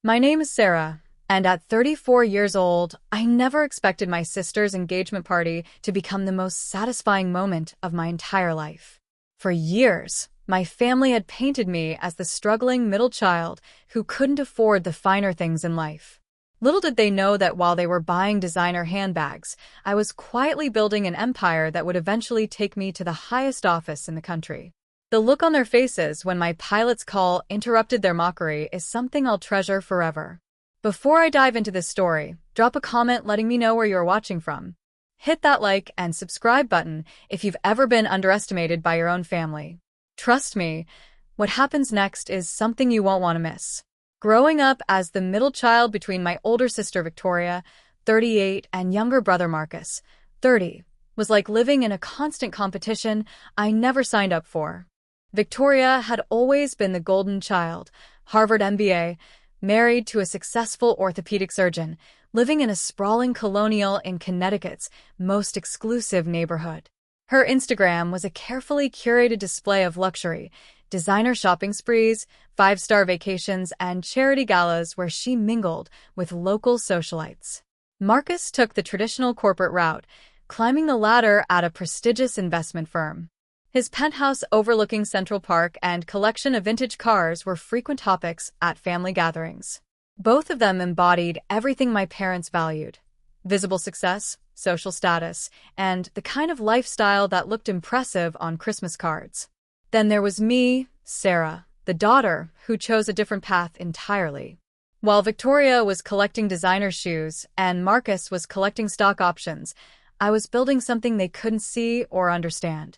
My name is Sarah, and at 34 years old, I never expected my sister's engagement party to become the most satisfying moment of my entire life. For years, my family had painted me as the struggling middle child who couldn't afford the finer things in life. Little did they know that while they were buying designer handbags, I was quietly building an empire that would eventually take me to the highest office in the country. The look on their faces when my pilot's call interrupted their mockery is something I'll treasure forever. Before I dive into this story, drop a comment letting me know where you're watching from. Hit that like and subscribe button if you've ever been underestimated by your own family. Trust me, what happens next is something you won't want to miss. Growing up as the middle child between my older sister Victoria, 38, and younger brother Marcus, 30, was like living in a constant competition I never signed up for. Victoria had always been the golden child, Harvard MBA, married to a successful orthopedic surgeon, living in a sprawling colonial in Connecticut's most exclusive neighborhood. Her Instagram was a carefully curated display of luxury, designer shopping sprees, five-star vacations, and charity galas where she mingled with local socialites. Marcus took the traditional corporate route, climbing the ladder at a prestigious investment firm. His penthouse overlooking Central Park and collection of vintage cars were frequent topics at family gatherings. Both of them embodied everything my parents valued: visible success, social status, and the kind of lifestyle that looked impressive on Christmas cards. Then there was me, Sarah, the daughter, who chose a different path entirely. While Victoria was collecting designer shoes and Marcus was collecting stock options, I was building something they couldn't see or understand.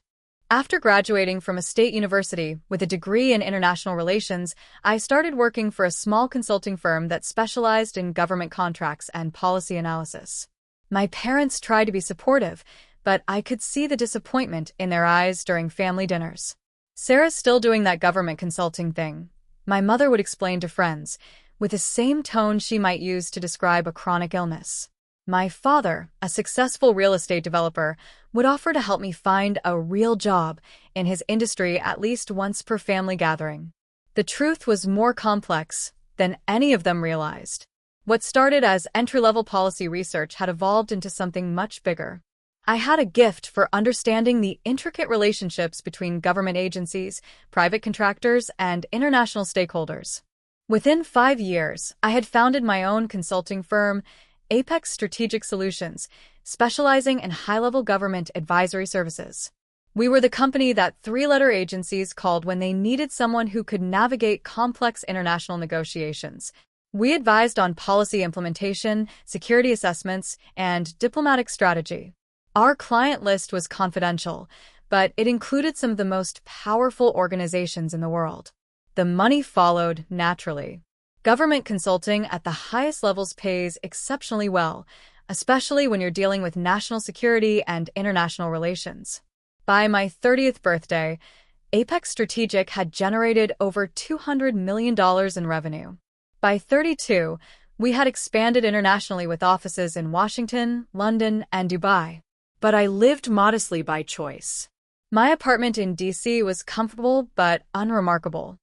After graduating from a state university with a degree in international relations, I started working for a small consulting firm that specialized in government contracts and policy analysis. My parents tried to be supportive, but I could see the disappointment in their eyes during family dinners. "Sarah's still doing that government consulting thing," my mother would explain to friends, with the same tone she might use to describe a chronic illness. My father, a successful real estate developer, would offer to help me find a real job in his industry at least once per family gathering. The truth was more complex than any of them realized. What started as entry-level policy research had evolved into something much bigger. I had a gift for understanding the intricate relationships between government agencies, private contractors, and international stakeholders. Within 5 years, I had founded my own consulting firm, Apex Strategic Solutions, specializing in high-level government advisory services. We were the company that three-letter agencies called when they needed someone who could navigate complex international negotiations. We advised on policy implementation, security assessments, and diplomatic strategy. Our client list was confidential, but it included some of the most powerful organizations in the world. The money followed naturally. Government consulting at the highest levels pays exceptionally well, especially when you're dealing with national security and international relations. By my 30th birthday, Apex Strategic had generated over $200 million in revenue. By 32, we had expanded internationally with offices in Washington, London, and Dubai. But I lived modestly by choice. My apartment in DC was comfortable but unremarkable.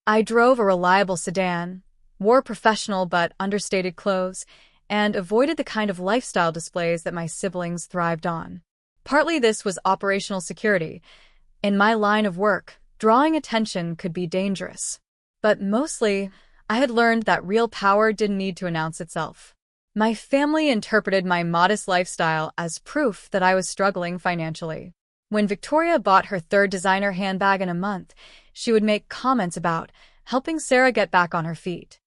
I drove a reliable sedan, wore professional but understated clothes, and avoided the kind of lifestyle displays that my siblings thrived on. Partly this was operational security. In my line of work, drawing attention could be dangerous. But mostly, I had learned that real power didn't need to announce itself. My family interpreted my modest lifestyle as proof that I was struggling financially. When Victoria bought her third designer handbag in a month, she would make comments about helping Sarah get back on her feet.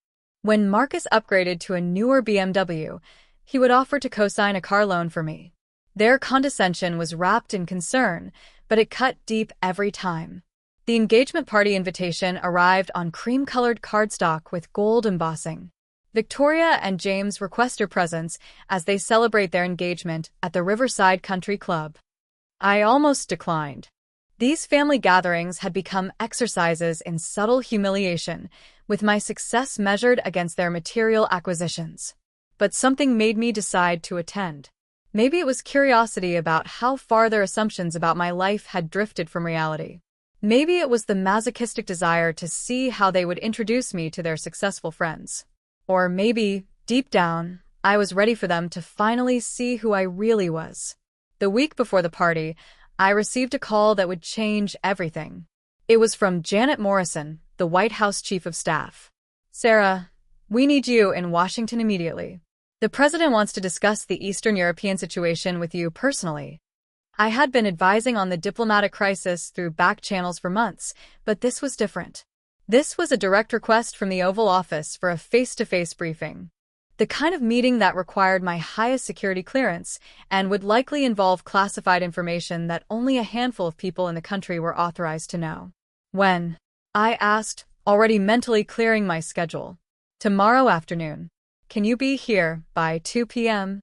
When Marcus upgraded to a newer BMW, he would offer to co-sign a car loan for me. Their condescension was wrapped in concern, but it cut deep every time. The engagement party invitation arrived on cream-colored cardstock with gold embossing. Victoria and James request your presence as they celebrate their engagement at the Riverside Country Club. I almost declined. These family gatherings had become exercises in subtle humiliation, with my success measured against their material acquisitions. But something made me decide to attend. Maybe it was curiosity about how far their assumptions about my life had drifted from reality. Maybe it was the masochistic desire to see how they would introduce me to their successful friends. Or maybe, deep down, I was ready for them to finally see who I really was. The week before the party, I received a call that would change everything. It was from Janet Morrison, the White House Chief of Staff. "Sarah, we need you in Washington immediately. The president wants to discuss the Eastern European situation with you personally." I had been advising on the diplomatic crisis through back channels for months, but this was different. This was a direct request from the Oval Office for a face-to-face briefing. The kind of meeting that required my highest security clearance and would likely involve classified information that only a handful of people in the country were authorized to know. "When?" I asked, already mentally clearing my schedule. "Tomorrow afternoon. Can you be here by 2 p.m.?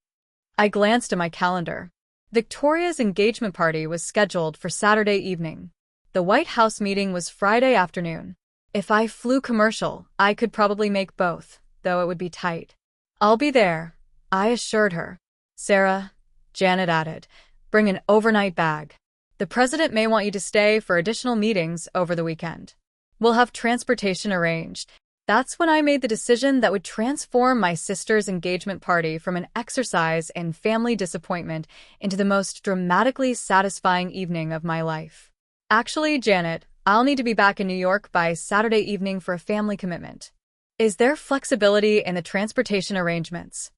I glanced at my calendar. Victoria's engagement party was scheduled for Saturday evening. The White House meeting was Friday afternoon. If I flew commercial, I could probably make both, though it would be tight. "I'll be there," I assured her. "Sarah," Janet added, "bring an overnight bag. The president may want you to stay for additional meetings over the weekend. We'll have transportation arranged." That's when I made the decision that would transform my sister's engagement party from an exercise in family disappointment into the most dramatically satisfying evening of my life. "Actually, Janet, I'll need to be back in New York by Saturday evening for a family commitment. Is there flexibility in the transportation arrangements?"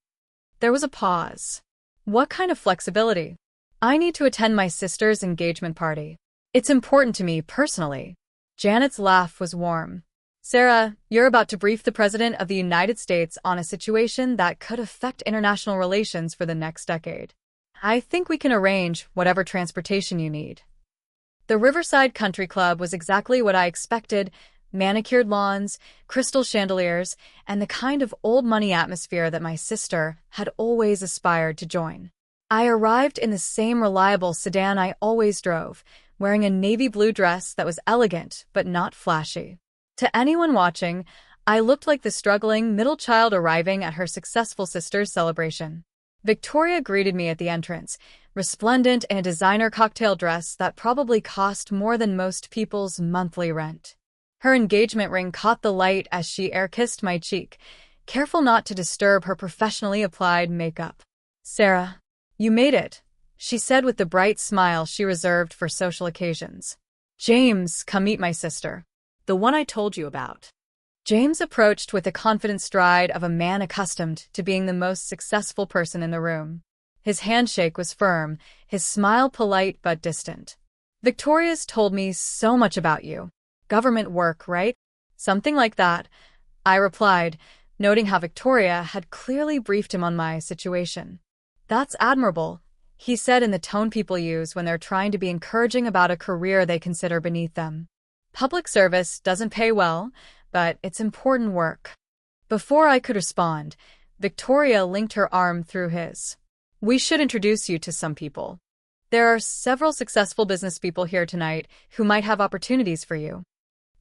There was a pause. "What kind of flexibility?" "I need to attend my sister's engagement party. It's important to me personally." Janet's laugh was warm. "Sarah, you're about to brief the President of the United States on a situation that could affect international relations for the next decade. I think we can arrange whatever transportation you need." The Riverside Country Club was exactly what I expected: manicured lawns, crystal chandeliers, and the kind of old-money atmosphere that my sister had always aspired to join. I arrived in the same reliable sedan I always drove, wearing a navy blue dress that was elegant but not flashy. To anyone watching, I looked like the struggling middle child arriving at her successful sister's celebration. Victoria greeted me at the entrance, resplendent in a designer cocktail dress that probably cost more than most people's monthly rent. Her engagement ring caught the light as she air-kissed my cheek, careful not to disturb her professionally applied makeup. "Sarah, you made it," she said with the bright smile she reserved for social occasions. "James, come meet my sister. The one I told you about." James approached with the confident stride of a man accustomed to being the most successful person in the room. His handshake was firm, his smile polite but distant. "Victoria's told me so much about you. Government work, right?" "Something like that," I replied, noting how Victoria had clearly briefed him on my situation. "That's admirable," he said in the tone people use when they're trying to be encouraging about a career they consider beneath them. "Public service doesn't pay well, but it's important work." Before I could respond, Victoria linked her arm through his. "We should introduce you to some people. There are several successful business people here tonight who might have opportunities for you."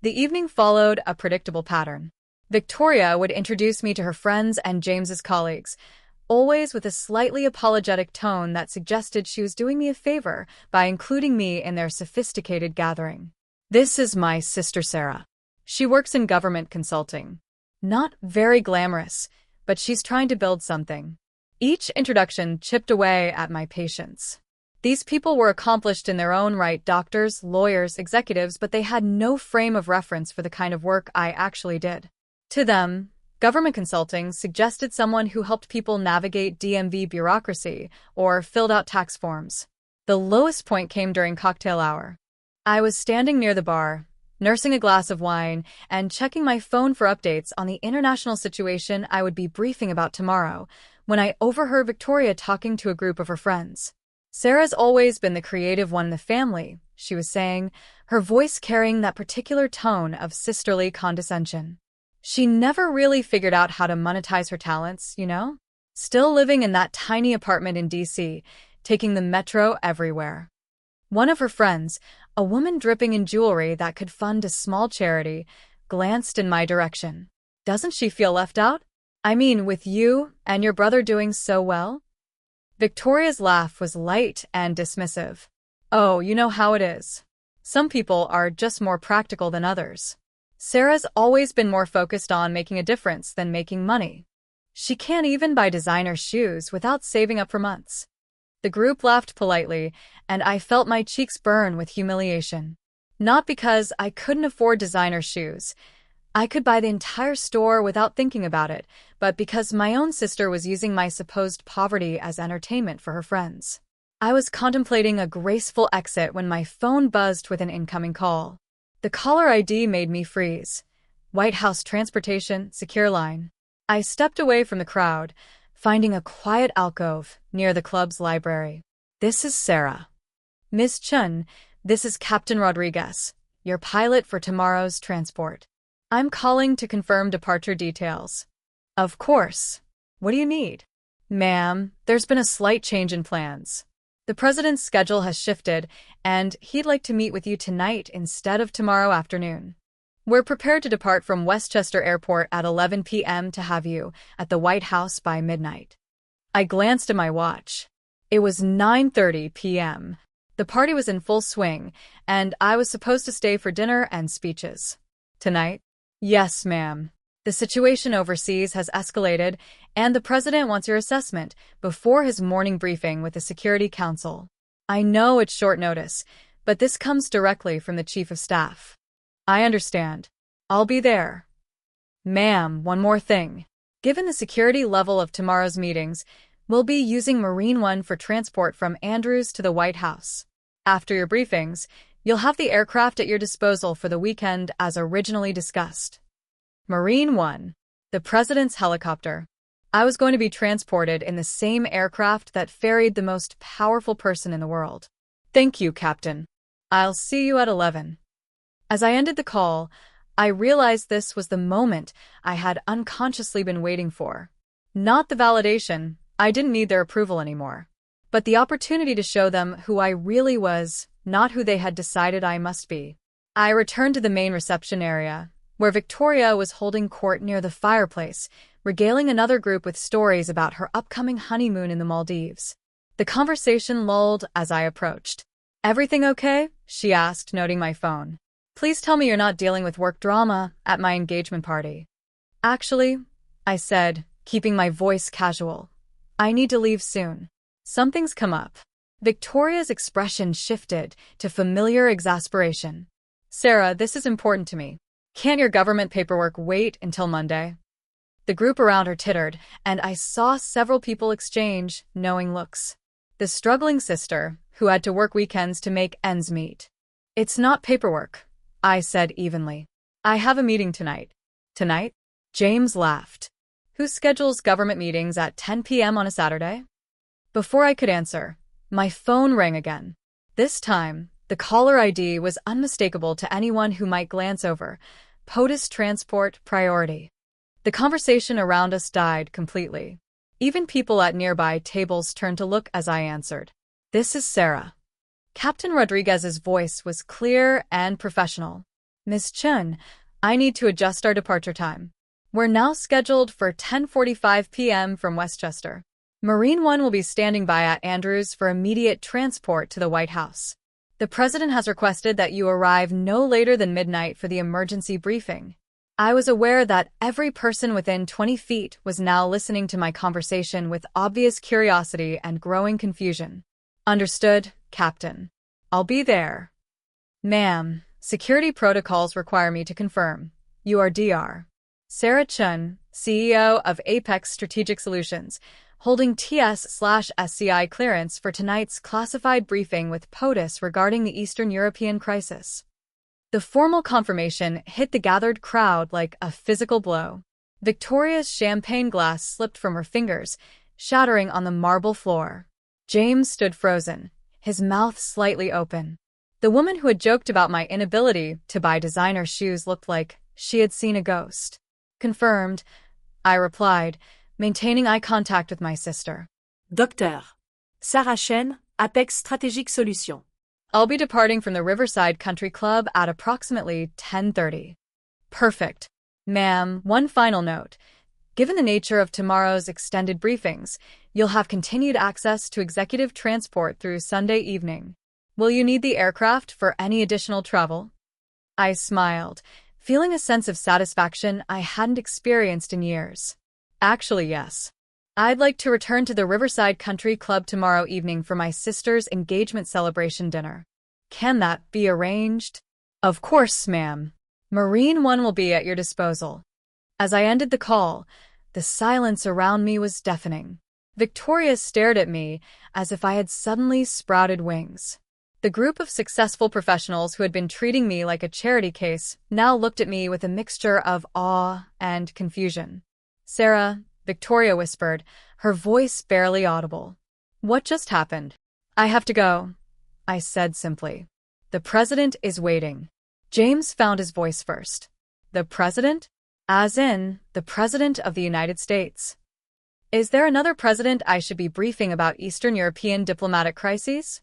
The evening followed a predictable pattern. Victoria would introduce me to her friends and James's colleagues, always with a slightly apologetic tone that suggested she was doing me a favor by including me in their sophisticated gathering. "This is my sister Sarah. She works in government consulting. Not very glamorous, but she's trying to build something." Each introduction chipped away at my patience. These people were accomplished in their own right: doctors, lawyers, executives, but they had no frame of reference for the kind of work I actually did. To them, government consulting suggested someone who helped people navigate DMV bureaucracy or filled out tax forms. The lowest point came during cocktail hour. I was standing near the bar, nursing a glass of wine and checking my phone for updates on the international situation I would be briefing about tomorrow, when I overheard Victoria talking to a group of her friends. "Sarah's always been the creative one in the family," she was saying, her voice carrying that particular tone of sisterly condescension. "She never really figured out how to monetize her talents, you know? Still living in that tiny apartment in DC, taking the metro everywhere." One of her friends, a woman dripping in jewelry that could fund a small charity, glanced in my direction. "Doesn't she feel left out? I mean, with you and your brother doing so well?" Victoria's laugh was light and dismissive. "Oh, you know how it is. Some people are just more practical than others." Sarah's always been more focused on making a difference than making money. She can't even buy designer shoes without saving up for months. The group laughed politely, and I felt my cheeks burn with humiliation. Not because I couldn't afford designer shoes. I could buy the entire store without thinking about it, but because my own sister was using my supposed poverty as entertainment for her friends. I was contemplating a graceful exit when my phone buzzed with an incoming call. The caller ID made me freeze. White House Transportation, Secure Line. I stepped away from the crowd, finding a quiet alcove near the club's library. This is Sarah. Miss Chun, this is Captain Rodriguez, your pilot for tomorrow's transport. I'm calling to confirm departure details. Of course. What do you need? Ma'am, there's been a slight change in plans. The president's schedule has shifted, and he'd like to meet with you tonight instead of tomorrow afternoon. We're prepared to depart from Westchester Airport at 11 p.m. to have you at the White House by midnight. I glanced at my watch. It was 9:30 p.m. The party was in full swing, and I was supposed to stay for dinner and speeches. Tonight? Yes, ma'am. The situation overseas has escalated, and the president wants your assessment before his morning briefing with the Security Council. I know it's short notice, but this comes directly from the Chief of Staff. I understand. I'll be there. Ma'am, one more thing. Given the security level of tomorrow's meetings, we'll be using Marine One for transport from Andrews to the White House. After your briefings, you'll have the aircraft at your disposal for the weekend as originally discussed. Marine One, the president's helicopter. I was going to be transported in the same aircraft that ferried the most powerful person in the world. Thank you, Captain. I'll see you at 11. As I ended the call, I realized this was the moment I had unconsciously been waiting for. Not the validation, I didn't need their approval anymore, but the opportunity to show them who I really was, not who they had decided I must be. I returned to the main reception area, where Victoria was holding court near the fireplace, regaling another group with stories about her upcoming honeymoon in the Maldives. The conversation lulled as I approached. Everything okay? She asked, noting my phone. Please tell me you're not dealing with work drama at my engagement party. Actually, I said, keeping my voice casual. I need to leave soon. Something's come up. Victoria's expression shifted to familiar exasperation. Sarah, this is important to me. Can't your government paperwork wait until Monday? The group around her tittered, and I saw several people exchange knowing looks. The struggling sister, who had to work weekends to make ends meet. It's not paperwork, I said evenly. I have a meeting tonight. Tonight? James laughed. Who schedules government meetings at 10 p.m. on a Saturday? Before I could answer, my phone rang again. This time, the caller ID was unmistakable to anyone who might glance over. POTUS Transport Priority. The conversation around us died completely. Even people at nearby tables turned to look as I answered. This is Sarah. Captain Rodriguez's voice was clear and professional. Miss Chun, I need to adjust our departure time. We're now scheduled for 10:45 p.m. from Westchester. Marine One will be standing by at Andrews for immediate transport to the White House. The president has requested that you arrive no later than midnight for the emergency briefing. I was aware that every person within 20 feet was now listening to my conversation with obvious curiosity and growing confusion. Understood, Captain. I'll be there. Ma'am, security protocols require me to confirm. You are Dr. Sarah Chun, CEO of Apex Strategic Solutions, holding TS/SCI clearance for tonight's classified briefing with POTUS regarding the Eastern European crisis. The formal confirmation hit the gathered crowd like a physical blow. Victoria's champagne glass slipped from her fingers, shattering on the marble floor. James stood frozen, his mouth slightly open. The woman who had joked about my inability to buy designer shoes looked like she had seen a ghost. Confirmed, I replied, maintaining eye contact with my sister. Dr. Sarah Chen, Apex Strategic Solutions. I'll be departing from the Riverside Country Club at approximately 10:30. Perfect. Ma'am, one final note. Given the nature of tomorrow's extended briefings, you'll have continued access to executive transport through Sunday evening. Will you need the aircraft for any additional travel? I smiled, feeling a sense of satisfaction I hadn't experienced in years. Actually, yes. I'd like to return to the Riverside Country Club tomorrow evening for my sister's engagement celebration dinner. Can that be arranged? Of course, ma'am. Marine One will be at your disposal. As I ended the call, the silence around me was deafening. Victoria stared at me as if I had suddenly sprouted wings. The group of successful professionals who had been treating me like a charity case now looked at me with a mixture of awe and confusion. "Sarah," Victoria whispered, her voice barely audible. "What just happened?" "I have to go," I said simply. "The president is waiting." James found his voice first. "The president?" "As in, the president of the United States." "Is there another president I should be briefing about Eastern European diplomatic crises?"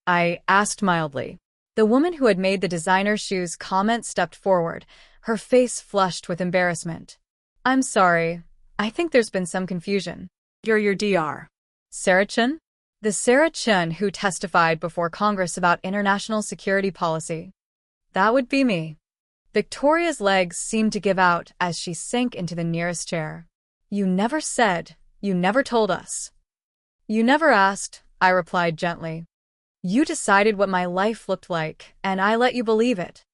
I asked mildly. The woman who had made the designer shoes comment stepped forward, her face flushed with embarrassment. "I'm sorry. I think there's been some confusion." You're your DR. Sarah Chun? The Sarah Chun who testified before Congress about international security policy. That would be me. Victoria's legs seemed to give out as she sank into the nearest chair. "You never said. You never told us." "You never asked," I replied gently. "You decided what my life looked like, and I let you believe it."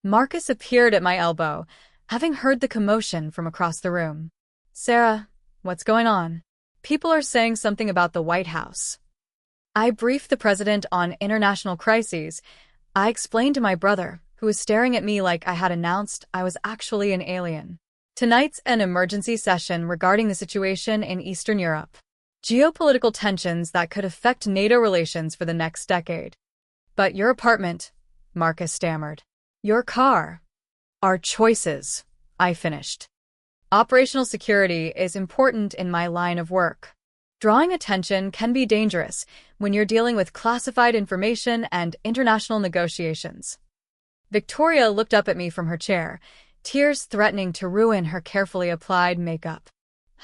Marcus appeared at my elbow, having heard the commotion from across the room. "Sarah, what's going on?" "People are saying something about the White House." I briefed the president on international crises. I explained to my brother, who was staring at me like I had announced I was actually an alien. "Tonight's an emergency session regarding the situation in Eastern Europe. Geopolitical tensions that could affect NATO relations for the next decade." "But your apartment," Marcus stammered. "Your car." "Our choices," I finished. "Operational security is important in my line of work. Drawing attention can be dangerous when you're dealing with classified information and international negotiations." Victoria looked up at me from her chair, tears threatening to ruin her carefully applied makeup.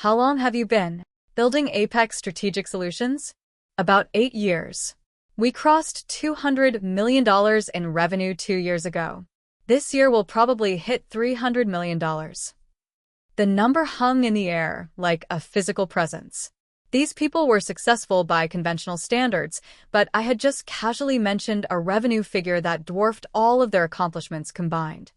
"How long have you been building Apex Strategic Solutions?" "About 8 years. We crossed $200 million in revenue 2 years ago. This year we'll probably hit $300 million. The number hung in the air like a physical presence. These people were successful by conventional standards, but I had just casually mentioned a revenue figure that dwarfed all of their accomplishments combined.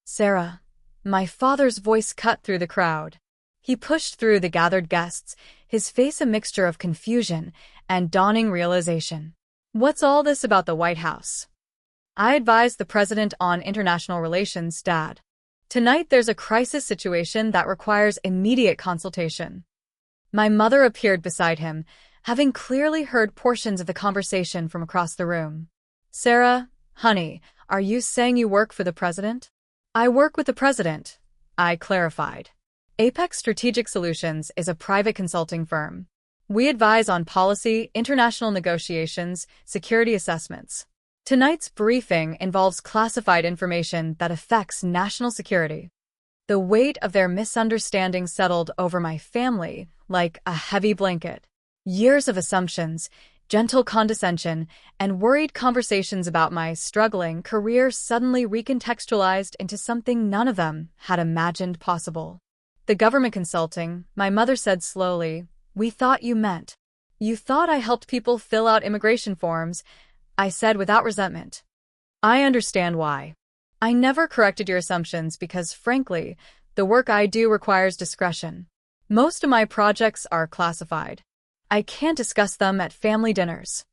"Sarah," my father's voice cut through the crowd. He pushed through the gathered guests, his face a mixture of confusion and dawning realization. "What's all this about the White House?" "I advised the president on international relations, Dad. Tonight there's a crisis situation that requires immediate consultation." My mother appeared beside him, having clearly heard portions of the conversation from across the room. "Sarah, honey, are you saying you work for the president?" "I work with the president," I clarified. Apex Strategic Solutions is a private consulting firm. We advise on policy, international negotiations, security assessments. Tonight's briefing involves classified information that affects national security. The weight of their misunderstanding settled over my family like a heavy blanket. Years of assumptions, gentle condescension, and worried conversations about my struggling career suddenly recontextualized into something none of them had imagined possible. "The government consulting," my mother said slowly. "We thought you meant. You thought I helped people fill out immigration forms," I said without resentment. "I understand why. I never corrected your assumptions because, frankly, the work I do requires discretion. Most of my projects are classified. I can't discuss them at family dinners."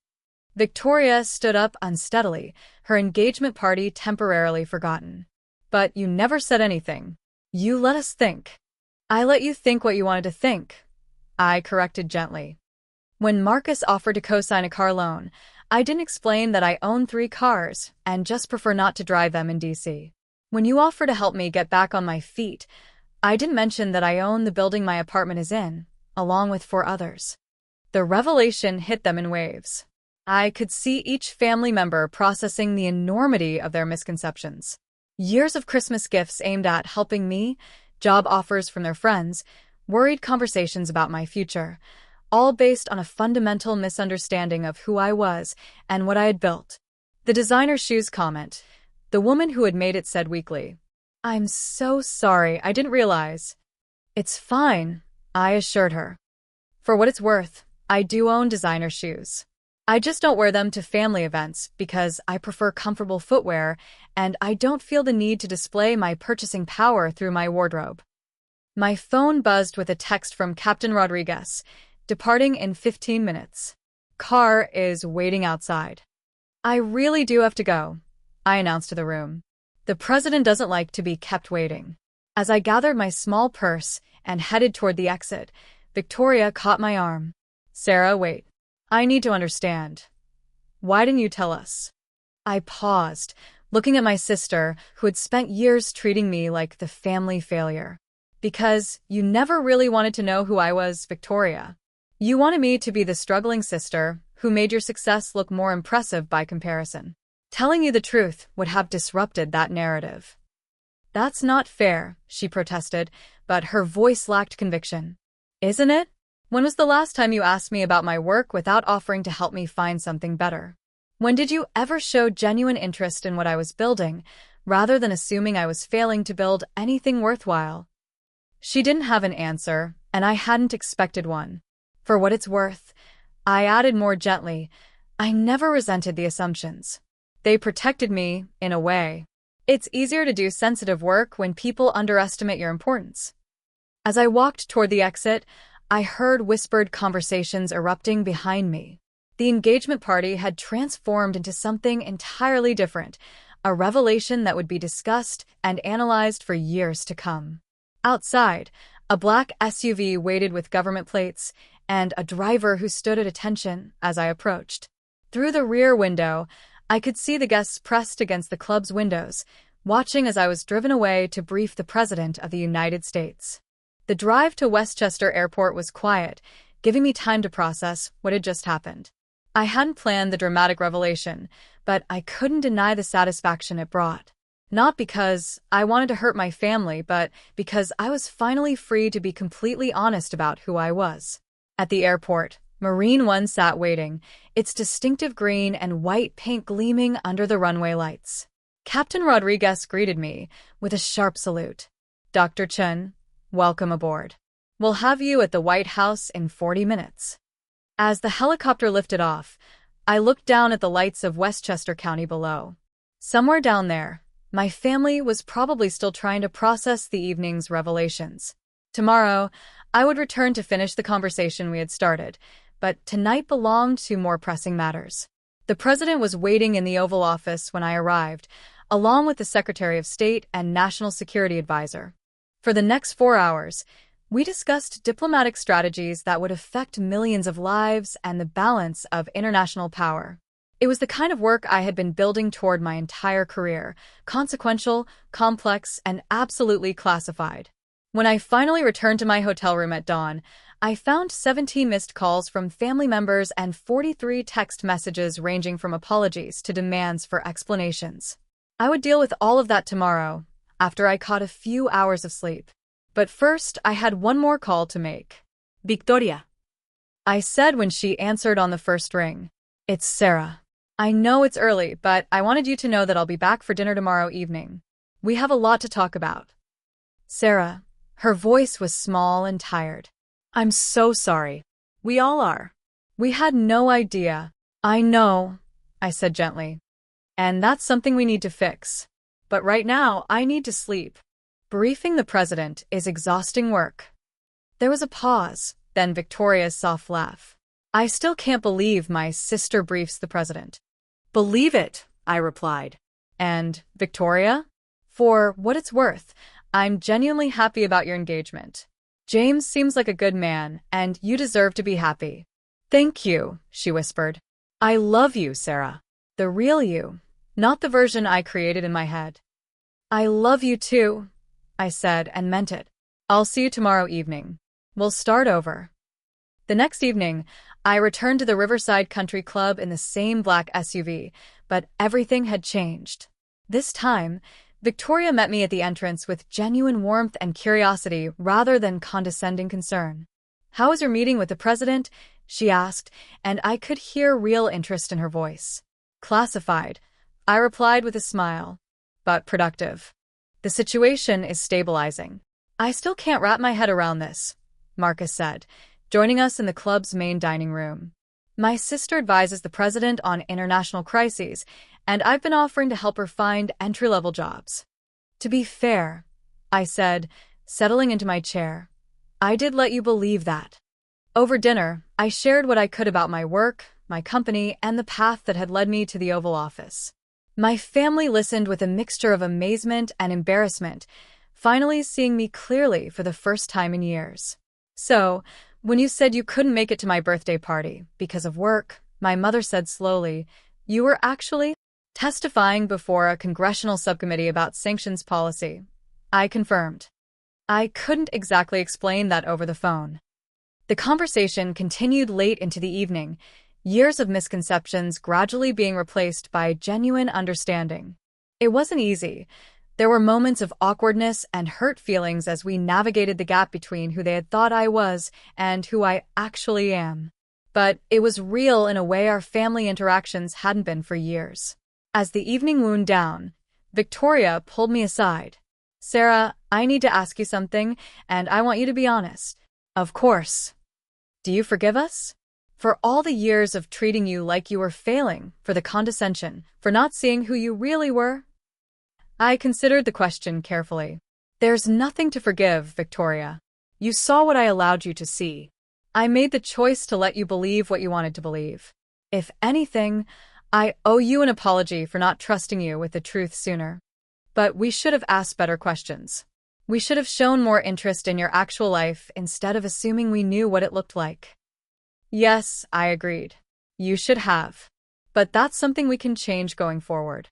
Victoria stood up unsteadily, her engagement party temporarily forgotten. "But you never said anything. You let us think." "I let you think what you wanted to think," I corrected gently. When Marcus offered to co-sign a car loan, I didn't explain that I own 3 cars and just prefer not to drive them in DC. When you offered to help me get back on my feet, I didn't mention that I own the building my apartment is in, along with 4 others. The revelation hit them in waves. I could see each family member processing the enormity of their misconceptions. Years of Christmas gifts aimed at helping me, job offers from their friends, worried conversations about my future, all based on a fundamental misunderstanding of who I was and what I had built. The designer shoes comment, the woman who had made it said weakly, I'm so sorry, I didn't realize. It's fine, I assured her. For what it's worth, I do own designer shoes. I just don't wear them to family events because I prefer comfortable footwear and I don't feel the need to display my purchasing power through my wardrobe. My phone buzzed with a text from Captain Rodriguez, departing in 15 minutes. Car is waiting outside. I really do have to go, I announced to the room. The president doesn't like to be kept waiting. As I gathered my small purse and headed toward the exit, Victoria caught my arm. Sarah, wait. I need to understand. Why didn't you tell us? I paused, looking at my sister, who had spent years treating me like the family failure. Because you never really wanted to know who I was, Victoria. You wanted me to be the struggling sister who made your success look more impressive by comparison. Telling you the truth would have disrupted that narrative. That's not fair, she protested, but her voice lacked conviction. Isn't it? When was the last time you asked me about my work without offering to help me find something better? When did you ever show genuine interest in what I was building, rather than assuming I was failing to build anything worthwhile? She didn't have an answer, and I hadn't expected one. For what it's worth, I added more gently, I never resented the assumptions. They protected me, in a way. It's easier to do sensitive work when people underestimate your importance. As I walked toward the exit, I heard whispered conversations erupting behind me. The engagement party had transformed into something entirely different, a revelation that would be discussed and analyzed for years to come. Outside, a black SUV waited with government plates and a driver who stood at attention as I approached. Through the rear window, I could see the guests pressed against the club's windows, watching as I was driven away to brief the President of the United States. The drive to Westchester Airport was quiet, giving me time to process what had just happened. I hadn't planned the dramatic revelation, but I couldn't deny the satisfaction it brought. Not because I wanted to hurt my family, but because I was finally free to be completely honest about who I was. At the airport, Marine One sat waiting, its distinctive green and white paint gleaming under the runway lights. Captain Rodriguez greeted me with a sharp salute. Dr. Chen, welcome aboard. We'll have you at the White House in 40 minutes. As the helicopter lifted off, I looked down at the lights of Westchester County below. Somewhere down there, my family was probably still trying to process the evening's revelations. Tomorrow, I would return to finish the conversation we had started, but tonight belonged to more pressing matters. The president was waiting in the Oval Office when I arrived, along with the Secretary of State and National Security Advisor. For the next 4 hours, we discussed diplomatic strategies that would affect millions of lives and the balance of international power. It was the kind of work I had been building toward my entire career, consequential, complex, and absolutely classified. When I finally returned to my hotel room at dawn, I found 17 missed calls from family members and 43 text messages ranging from apologies to demands for explanations. I would deal with all of that tomorrow, after I caught a few hours of sleep. But first, I had one more call to make. Victoria. I said when she answered on the first ring. It's Sarah. I know it's early, but I wanted you to know that I'll be back for dinner tomorrow evening. We have a lot to talk about. Sarah. Her voice was small and tired. I'm so sorry. We all are. We had no idea. I know, I said gently. And that's something we need to fix. But right now, I need to sleep. Briefing the president is exhausting work. There was a pause, then Victoria's soft laugh. I still can't believe my sister briefs the president. Believe it, I replied. And, Victoria? For what it's worth, I'm genuinely happy about your engagement. James seems like a good man, and you deserve to be happy. Thank you, she whispered. I love you, Sarah. The real you, not the version I created in my head. I love you too, I said and meant it. I'll see you tomorrow evening. We'll start over. The next evening, I returned to the Riverside Country Club in the same black SUV, but everything had changed. This time, Victoria met me at the entrance with genuine warmth and curiosity rather than condescending concern. How was your meeting with the president? She asked, and I could hear real interest in her voice. Classified, I replied with a smile. But productive. The situation is stabilizing. I still can't wrap my head around this, Marcus said, joining us in the club's main dining room. My sister advises the president on international crises, and I've been offering to help her find entry-level jobs. To be fair, I said, settling into my chair, I did let you believe that. Over dinner, I shared what I could about my work, my company, and the path that had led me to the Oval Office. My family listened with a mixture of amazement and embarrassment, finally seeing me clearly for the first time in years. So, when you said you couldn't make it to my birthday party because of work, my mother said slowly, you were actually testifying before a congressional subcommittee about sanctions policy. I confirmed. I couldn't exactly explain that over the phone. The conversation continued late into the evening, years of misconceptions gradually being replaced by genuine understanding. It wasn't easy. There were moments of awkwardness and hurt feelings as we navigated the gap between who they had thought I was and who I actually am. But it was real in a way our family interactions hadn't been for years. As the evening wound down, Victoria pulled me aside. Sarah, I need to ask you something, and I want you to be honest. Of course. Do you forgive us? For all the years of treating you like you were failing, for the condescension, for not seeing who you really were? I considered the question carefully. There's nothing to forgive, Victoria. You saw what I allowed you to see. I made the choice to let you believe what you wanted to believe. If anything, I owe you an apology for not trusting you with the truth sooner. But we should have asked better questions. We should have shown more interest in your actual life instead of assuming we knew what it looked like. Yes, I agreed. You should have. But that's something we can change going forward.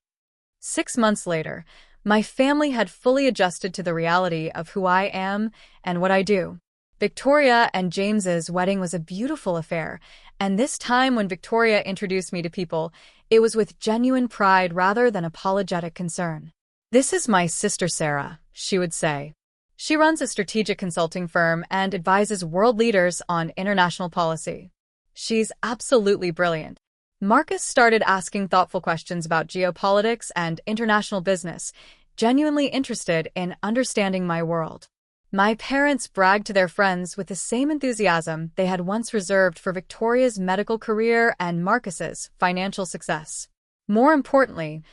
6 months later, my family had fully adjusted to the reality of who I am and what I do. Victoria and James's wedding was a beautiful affair, and this time when Victoria introduced me to people, it was with genuine pride rather than apologetic concern. This is my sister Sarah, she would say. She runs a strategic consulting firm and advises world leaders on international policy. She's absolutely brilliant. Marcus started asking thoughtful questions about geopolitics and international business, genuinely interested in understanding my world. My parents bragged to their friends with the same enthusiasm they had once reserved for Victoria's medical career and Marcus's financial success. More importantly,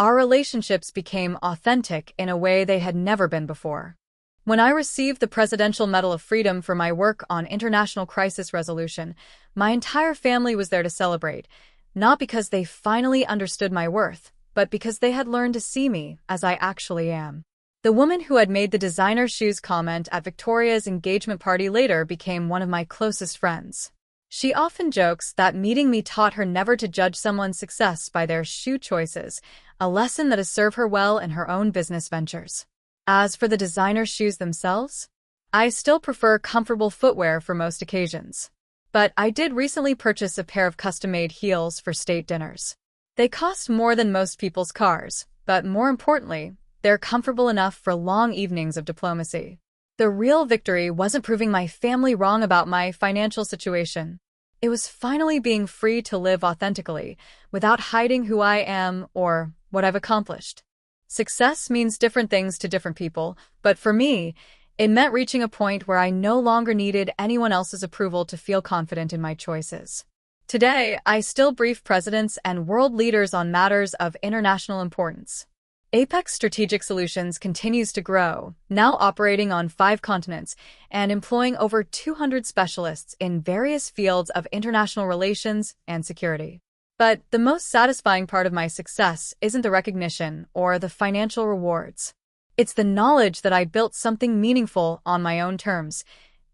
our relationships became authentic in a way they had never been before. When I received the Presidential Medal of Freedom for my work on international crisis resolution, my entire family was there to celebrate, not because they finally understood my worth, but because they had learned to see me as I actually am. The woman who had made the designer shoes comment at Victoria's engagement party later became one of my closest friends. She often jokes that meeting me taught her never to judge someone's success by their shoe choices, a lesson that has served her well in her own business ventures. As for the designer shoes themselves, I still prefer comfortable footwear for most occasions. But I did recently purchase a pair of custom-made heels for state dinners. They cost more than most people's cars, but more importantly, they're comfortable enough for long evenings of diplomacy. The real victory wasn't proving my family wrong about my financial situation. It was finally being free to live authentically, without hiding who I am or what I've accomplished. Success means different things to different people, but for me, it meant reaching a point where I no longer needed anyone else's approval to feel confident in my choices. Today, I still brief presidents and world leaders on matters of international importance. Apex Strategic Solutions continues to grow, now operating on 5 continents and employing over 200 specialists in various fields of international relations and security. But the most satisfying part of my success isn't the recognition or the financial rewards. It's the knowledge that I built something meaningful on my own terms,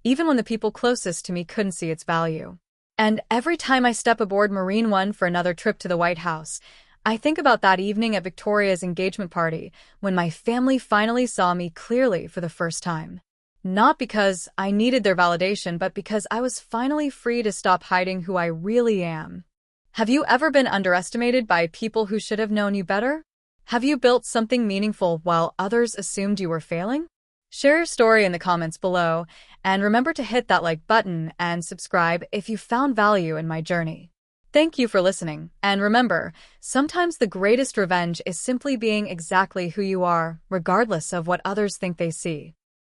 even when the people closest to me couldn't see its value. And every time I step aboard Marine One for another trip to the White House, I think about that evening at Victoria's engagement party when my family finally saw me clearly for the first time. Not because I needed their validation, but because I was finally free to stop hiding who I really am. Have you ever been underestimated by people who should have known you better? Have you built something meaningful while others assumed you were failing? Share your story in the comments below, and remember to hit that like button and subscribe if you found value in my journey. Thank you for listening, and remember, sometimes the greatest revenge is simply being exactly who you are, regardless of what others think they see.